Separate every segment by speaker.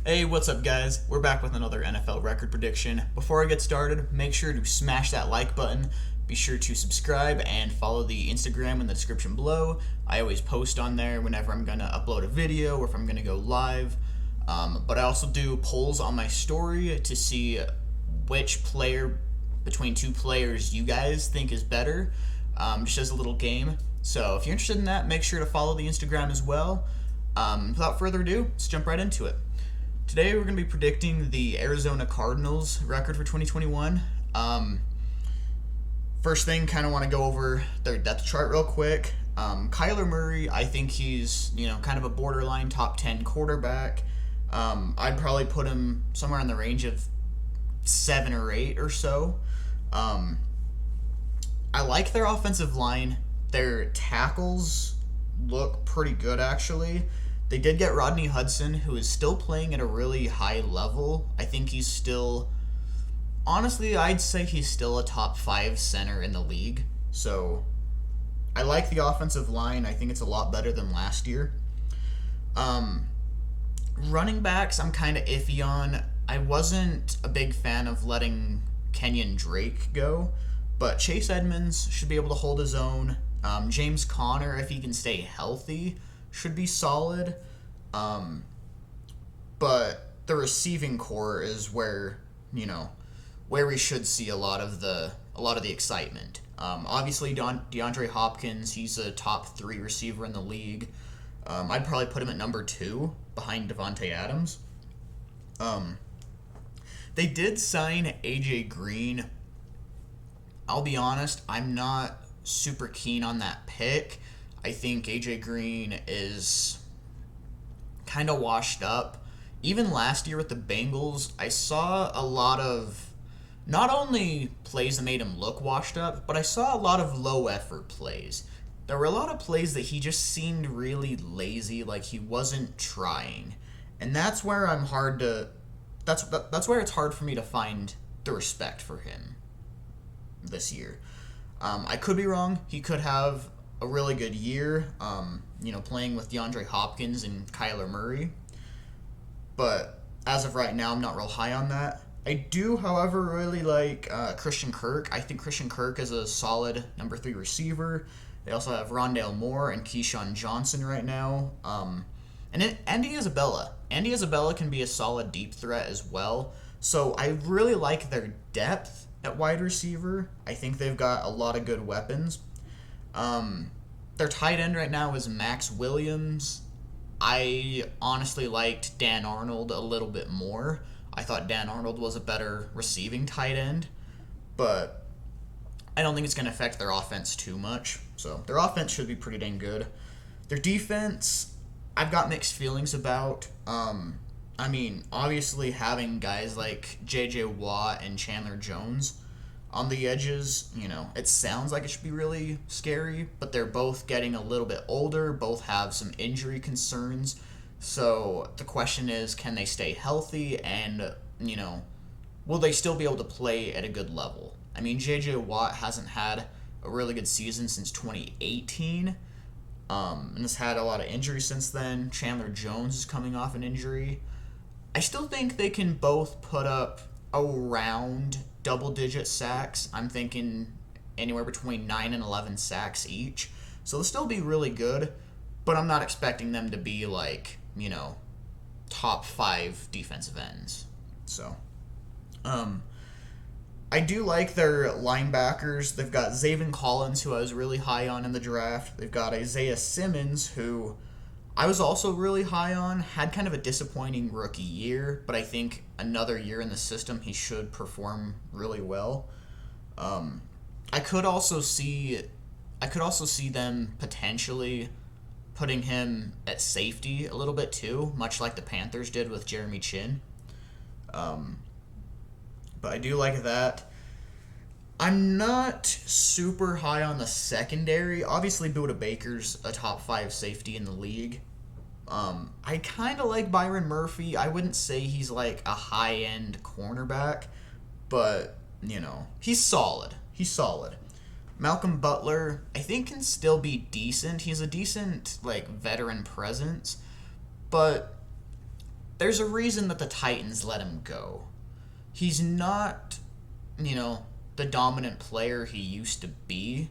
Speaker 1: Hey, what's up, guys? We're back with another NFL record prediction. Before I get started, make sure to smash that like button. Be sure to subscribe and follow the Instagram in the description below. I always post on there whenever I'm going to upload a video or if I'm going to go live. But I also do polls on my story to see which player between two players you guys think is better, just as a little game. So if you're interested in that, make sure to follow the Instagram as well. Without further ado, let's jump right into it. Today we're going to be predicting the Arizona Cardinals record for 2021. First thing, kind of want to go over their depth chart real quick. Kyler Murray, I think he's kind of a borderline top 10 quarterback. I'd probably put him somewhere in the range of 7 or 8 or so. I like their offensive line. Their tackles look pretty good, actually. They did get Rodney Hudson, who is still playing at a really high level. I think he's still, honestly, I'd say he's still a top 5 center in the league. So I like the offensive line. I think it's a lot better than last year. Running backs, I'm kind of iffy on. I wasn't a big fan of letting Kenyon Drake go, but Chase Edmonds should be able to hold his own. James Conner, if he can stay healthy, should be solid. But the receiving core is where we should see a lot of the excitement. Obviously DeAndre Hopkins, he's a top 3 receiver in the league. I'd probably put him at number 2 behind Devontae Adams. They did sign AJ Green. I'll be honest, I'm not super keen on that pick. I think AJ Green is kind of washed up. Even last year with the Bengals, I saw a lot of not only plays that made him look washed up, but I saw a lot of low effort plays. There were a lot of plays that he just seemed really lazy, like he wasn't trying. And that's where that's where it's hard for me to find the respect for him this year. I could be wrong. He could have a really good year, playing with DeAndre Hopkins and Kyler Murray. But as of right now, I'm not real high on that. I do, however, really like Christian Kirk. I think Christian Kirk is a solid number 3 receiver. They also have Rondale Moore and Keyshawn Johnson right now. And then Andy Isabella. Andy Isabella can be a solid deep threat as well. So I really like their depth at wide receiver. I think they've got a lot of good weapons. Their tight end right now is Max Williams. I honestly liked Dan Arnold a little bit more. I thought Dan Arnold was a better receiving tight end, but I don't think it's going to affect their offense too much. So their offense should be pretty dang good. Their defense, I've got mixed feelings about. Obviously having guys like J.J. Watt and Chandler Jones on the edges, it sounds like it should be really scary, but they're both getting a little bit older, both have some injury concerns. So the question is, can they stay healthy and, will they still be able to play at a good level? J.J. Watt hasn't had a really good season since 2018, and has had a lot of injuries since then. Chandler Jones is coming off an injury. I still think they can both put up around double-digit sacks. I'm thinking anywhere between 9 and 11 sacks each. So they'll still be really good, but I'm not expecting them to be like, top 5 defensive ends. So, I do like their linebackers. They've got Zaven Collins, who I was really high on in the draft. They've got Isaiah Simmons, who I was also really high on. Had kind of a disappointing rookie year, but I think another year in the system, he should perform really well. I could also see them potentially putting him at safety a little bit too, much like the Panthers did with Jeremy Chin. But I do like that. I'm not super high on the secondary. Obviously, Budda Baker's a top 5 safety in the league. I kind of like Byron Murphy. I wouldn't say he's like a high-end cornerback, but, he's solid. Malcolm Butler, I think, can still be decent. He's a decent, veteran presence, but there's a reason that the Titans let him go. He's not, the dominant player he used to be.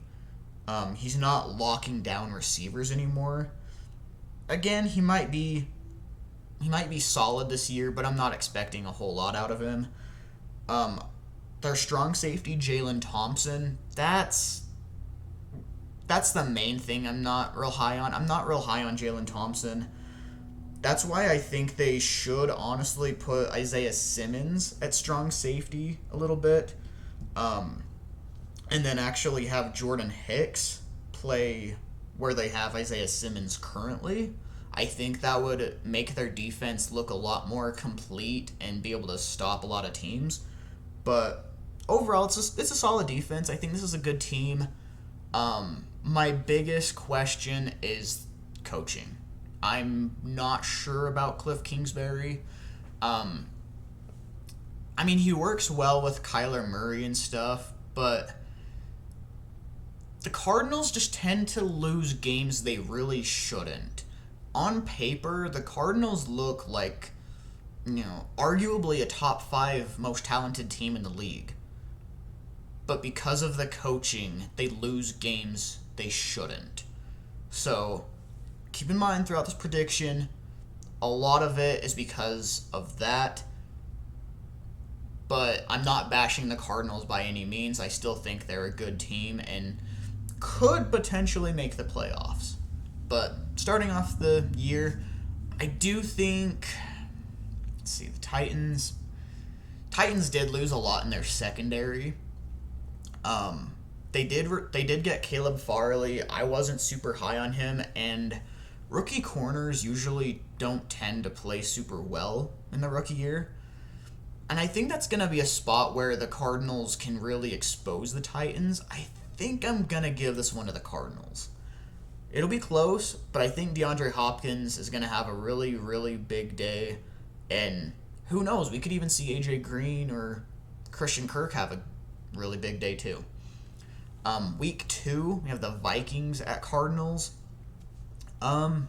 Speaker 1: He's not locking down receivers anymore. Again, he might be solid this year, but I'm not expecting a whole lot out of him. Their strong safety, Jalen Thompson, that's the main thing I'm not real high on. I'm not real high on Jalen Thompson. That's why I think they should honestly put Isaiah Simmons at strong safety a little bit. And then actually have Jordan Hicks play where they have Isaiah Simmons currently. I think that would make their defense look a lot more complete and be able to stop a lot of teams. But overall, it's a solid defense. I think this is a good team. My biggest question is coaching. I'm not sure about Cliff Kingsbury. He works well with Kyler Murray and stuff, but the Cardinals just tend to lose games they really shouldn't. On paper, the Cardinals look like, arguably a top 5 most talented team in the league. But because of the coaching, they lose games they shouldn't. So, keep in mind throughout this prediction, a lot of it is because of that. But I'm not bashing the Cardinals by any means. I still think they're a good team and could potentially make the playoffs. But starting off the year, I do think, the Titans did lose a lot in their secondary. They did get Caleb Farley. I wasn't super high on him, and rookie corners usually don't tend to play super well in the rookie year. And I think that's going to be a spot where the Cardinals can really expose the Titans. I think I'm going to give this one to the Cardinals. It'll be close, but I think DeAndre Hopkins is going to have a really, really big day. And who knows, we could even see A.J. Green or Christian Kirk have a really big day too. Week 2, we have the Vikings at Cardinals. I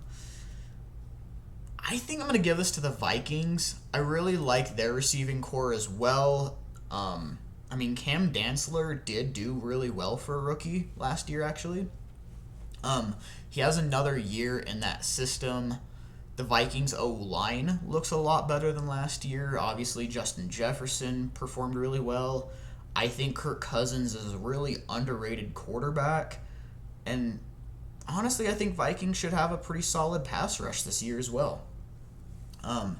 Speaker 1: think I'm going to give this to the Vikings. I really like their receiving core as well. Cam Dantzler did do really well for a rookie last year, actually. He has another year in that system. The Vikings O-line looks a lot better than last year. Obviously, Justin Jefferson performed really well. I think Kirk Cousins is a really underrated quarterback. And honestly, I think Vikings should have a pretty solid pass rush this year as well. I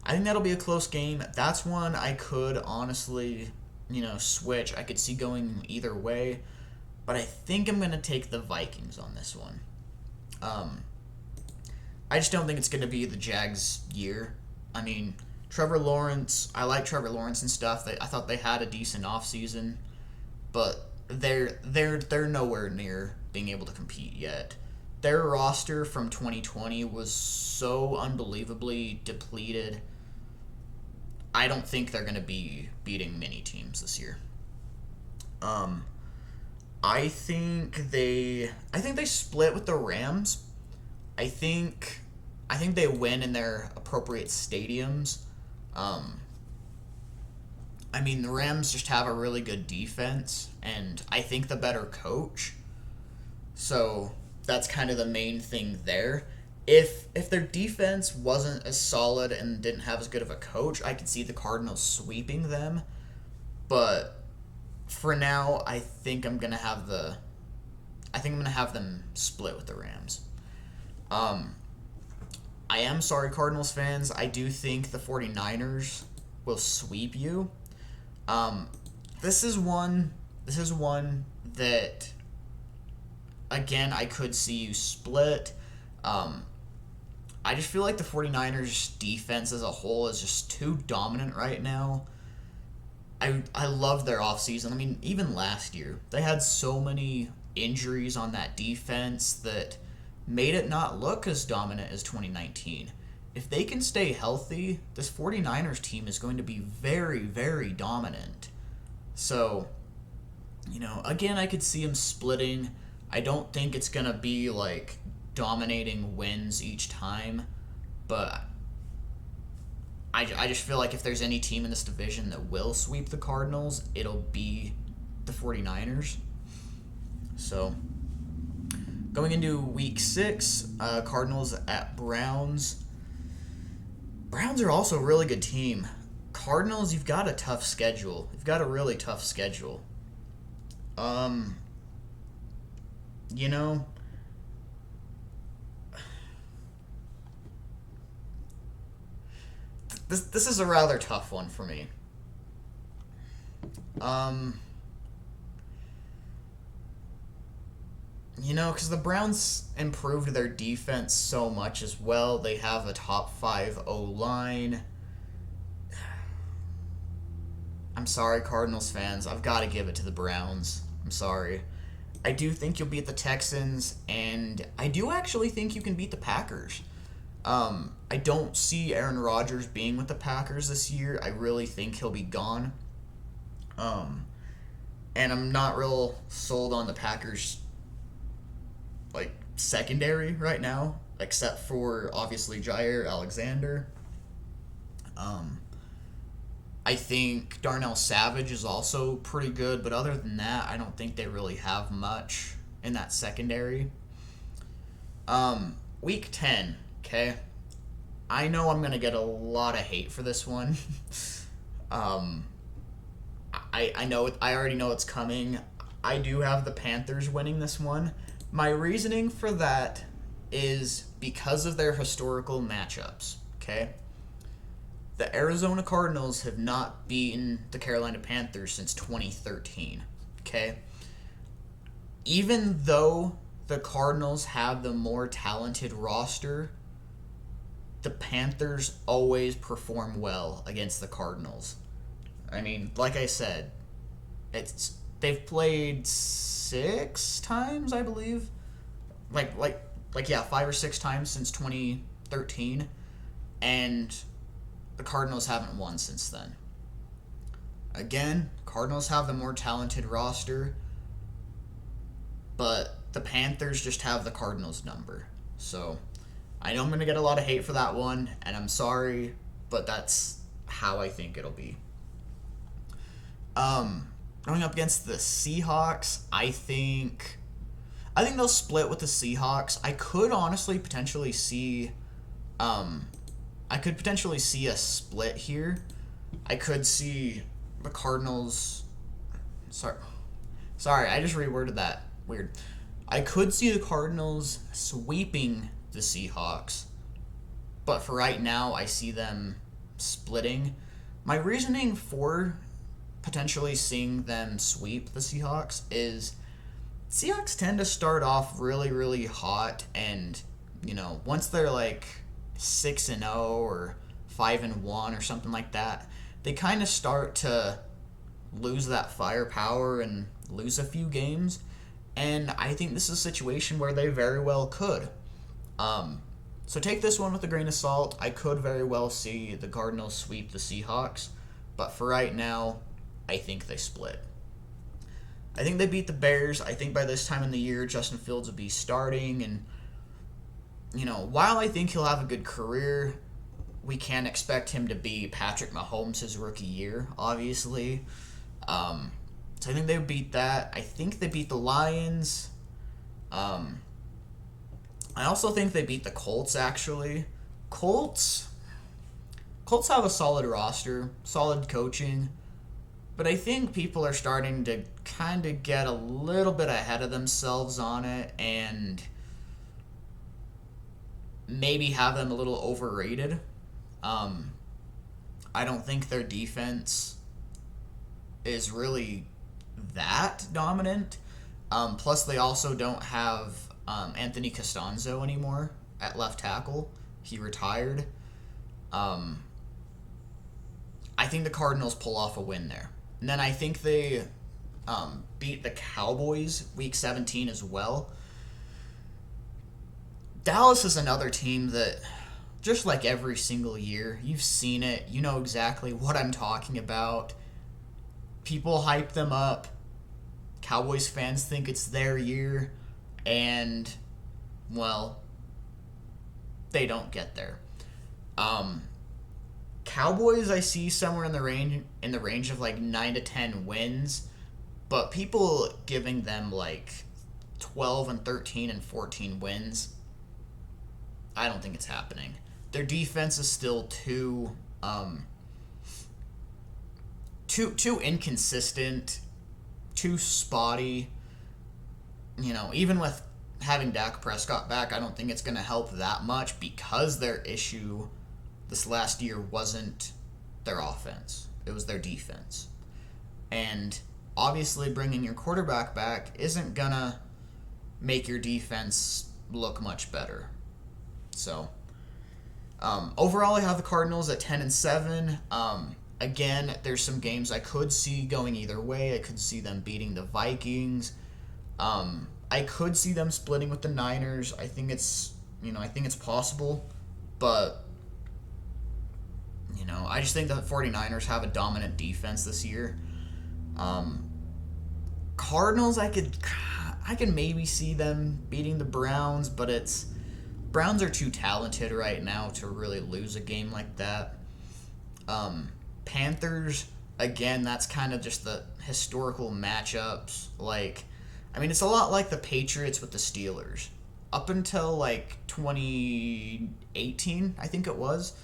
Speaker 1: think that'll be a close game. That's one I could honestly, switch. I could see going either way. But I think I'm going to take the Vikings on this one. I just don't think it's going to be the Jags' year. Trevor Lawrence, I like Trevor Lawrence and stuff. I thought they had a decent offseason, but they're nowhere near being able to compete yet. Their roster from 2020 was so unbelievably depleted. I don't think they're going to be beating many teams this year. I think they split with the Rams. I think they win in their appropriate stadiums. The Rams just have a really good defense, and I think the better coach. So that's kind of the main thing there. If their defense wasn't as solid and didn't have as good of a coach, I could see the Cardinals sweeping them. But for now, I think I'm gonna have them split with the Rams. I am sorry, Cardinals fans. I do think the 49ers will sweep you. This is one that, again, I could see you split. I just feel like the 49ers defense as a whole is just too dominant right now. I love their offseason. Even last year, they had so many injuries on that defense that made it not look as dominant as 2019. If they can stay healthy, this 49ers team is going to be very, very dominant. So, again, I could see them splitting. I don't think it's going to be like dominating wins each time, but I just feel like if there's any team in this division that will sweep the Cardinals, it'll be the 49ers. So, going into week 6, Cardinals at Browns. Browns are also a really good team. Cardinals, you've got a tough schedule. You've got a really tough schedule. You know, this is a rather tough one for me. Because the Browns improved their defense so much as well. They have a top 5 O-line. I'm sorry, Cardinals fans. I've got to give it to the Browns. I'm sorry. I do think you'll beat the Texans, and I do actually think you can beat the Packers. I don't see Aaron Rodgers being with the Packers this year. I really think he'll be gone. And I'm not real sold on the Packers, secondary right now, except for, obviously, Jair Alexander. I think Darnell Savage is also pretty good, but other than that, I don't think they really have much in that secondary. Week 10, okay? I know I'm going to get a lot of hate for this one. I know I already know it's coming. I do have the Panthers winning this one. My reasoning for that is because of their historical matchups, okay? The Arizona Cardinals have not beaten the Carolina Panthers since 2013, okay? Even though the Cardinals have the more talented roster, the Panthers always perform well against the Cardinals. I mean, like I said, they've played 6 times, I believe. 5 or 6 times since 2013, and the Cardinals haven't won since then. Again, Cardinals have the more talented roster, but the Panthers just have the Cardinals number. So, I know I'm going to get a lot of hate for that one, and I'm sorry, but that's how I think it'll be. Going up against the Seahawks, I think they'll split with the Seahawks. I could honestly potentially see a split here. I could see the Cardinals. Sorry, I just reworded that. Weird. I could see the Cardinals sweeping the Seahawks, but for right now, I see them splitting. My reasoning for potentially seeing them sweep the Seahawks is Seahawks tend to start off really, really hot, and once they're 6-0 or 5-1 or something like that, they kind of start to lose that firepower and lose a few games. And I think this is a situation where they very well could. So take this one with a grain of salt. I could very well see the Cardinals sweep the Seahawks, but for right now, I think they split. I think they beat the Bears. I think by this time in the year, Justin Fields will be starting, and while I think he'll have a good career, we can't expect him to be Patrick Mahomes' rookie year, obviously. So I think they beat that. I think they beat the Lions. I also think they beat the Colts, actually. Colts have a solid roster, solid coaching, but I think people are starting to kind of get a little bit ahead of themselves on it and maybe have them a little overrated. I don't think their defense is really that dominant. Plus, they also don't have Anthony Costanzo anymore at left tackle. He retired. I think the Cardinals pull off a win there. And then I think they beat the Cowboys week 17 as well. Dallas is another team that, just like every single year, you've seen it. You know exactly what I'm talking about. People hype them up. Cowboys fans think it's their year. And, well, they don't get there. Cowboys, I see somewhere in the range of like 9 to 10 wins, but people giving them like 12 and 13 and 14 wins. I don't think it's happening. Their defense is still too inconsistent, too spotty. Even with having Dak Prescott back, I don't think it's going to help that much because their issue this last year wasn't their offense. It was their defense. And obviously bringing your quarterback back isn't going to make your defense look much better. So, overall, I have the Cardinals at 10-7. Again, there's some games I could see going either way. I could see them beating the Vikings. I could see them splitting with the Niners. I think it's possible, but I just think the 49ers have a dominant defense this year. Cardinals, I could maybe see them beating the Browns, but Browns are too talented right now to really lose a game like that. Panthers, again, that's kind of just the historical matchups. It's a lot like the Patriots with the Steelers. Up until 2018, I think it was.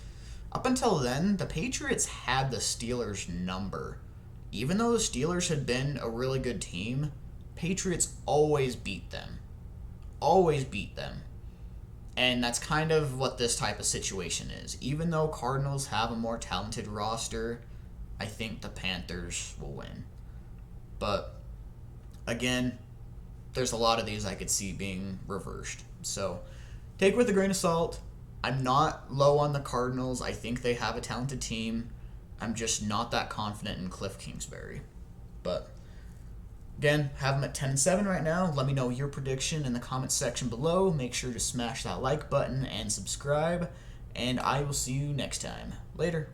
Speaker 1: Up until then, the Patriots had the Steelers' number. Even though the Steelers had been a really good team, Patriots always beat them. Always beat them. And that's kind of what this type of situation is. Even though Cardinals have a more talented roster, I think the Panthers will win. But, again, there's a lot of these I could see being reversed. So, take it with a grain of salt. I'm not low on the Cardinals. I think they have a talented team. I'm just not that confident in Cliff Kingsbury. But, again, have them at 10-7 right now. Let me know your prediction in the comments section below. Make sure to smash that like button and subscribe. And I will see you next time. Later.